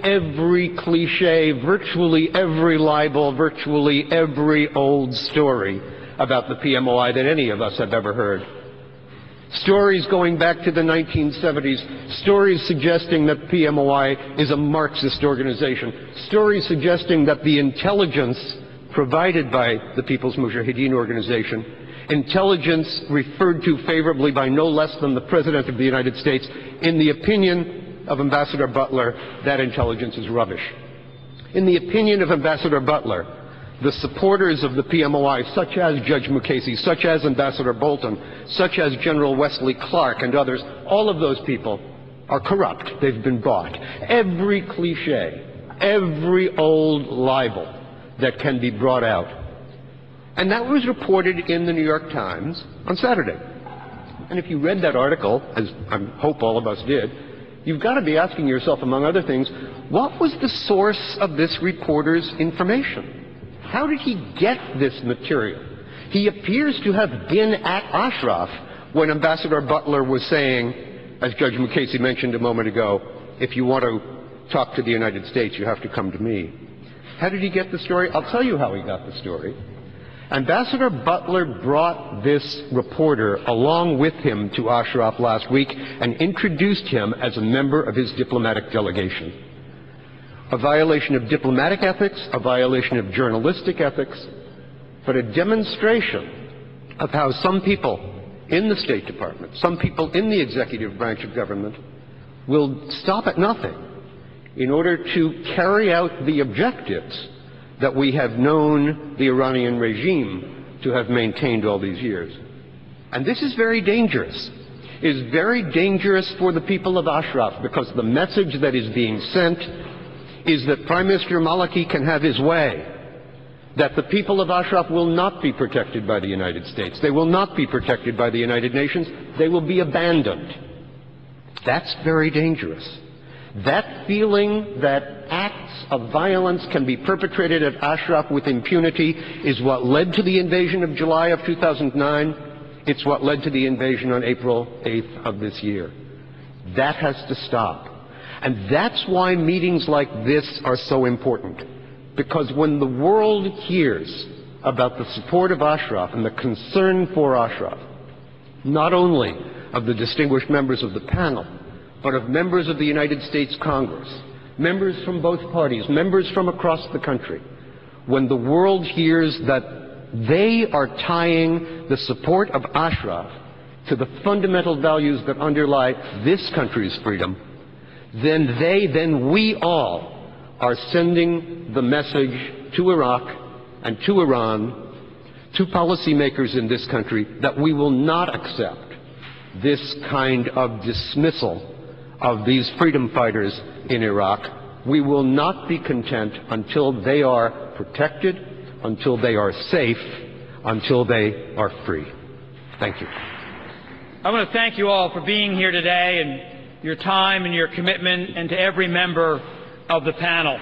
Every cliche, virtually every libel, virtually every old story about the PMOI that any of us have ever heard. Stories going back to the 1970s, stories suggesting that PMOI is a Marxist organization, stories suggesting that the intelligence provided by the People's Mujahideen organization, intelligence referred to favorably by no less than the President of the United States, in the opinion of Ambassador Butler, that intelligence is rubbish. In the opinion of Ambassador Butler, the supporters of the PMOI, such as Judge Mukasey, such as Ambassador Bolton, such as General Wesley Clark and others, all of those people are corrupt. They've been bought. Every cliche, every old libel that can be brought out. And that was reported in the New York Times on Saturday. And if you read that article, as I hope all of us did, you've got to be asking yourself, among other things, what was the source of this reporter's information? How did he get this material? He appears to have been at Ashraf when Ambassador Butler was saying, as Judge Mukasey mentioned a moment ago, if you want to talk to the United States, you have to come to me. How did he get the story? I'll tell you how he got the story. Ambassador Butler brought this reporter along with him to Ashraf last week and introduced him as a member of his diplomatic delegation. A violation of diplomatic ethics, a violation of journalistic ethics, but a demonstration of how some people in the State Department, some people in the executive branch of government will stop at nothing in order to carry out the objectives that we have known the Iranian regime to have maintained all these years. And this is very dangerous. It is very dangerous for the people of Ashraf because the message that is being sent is that Prime Minister Maliki can have his way, that the people of Ashraf will not be protected by the United States. They will not be protected by the United Nations. They will be abandoned. That's very dangerous. That feeling that acts of violence can be perpetrated at Ashraf with impunity is what led to the invasion of July of 2009. It's what led to the invasion on April 8th of this year. That has to stop. And that's why meetings like this are so important. Because when the world hears about the support of Ashraf and the concern for Ashraf, not only of the distinguished members of the panel, but of members of the United States Congress, members from both parties, members from across the country, when the world hears that they are tying the support of Ashraf to the fundamental values that underlie this country's freedom, then we all are sending the message to Iraq and to Iran, to policymakers in this country, that we will not accept this kind of dismissal of these freedom fighters in Iraq. We will not be content until they are protected, until they are safe, until they are free. Thank you. I want to thank you all for being here today and your time and your commitment, and to every member of the panel.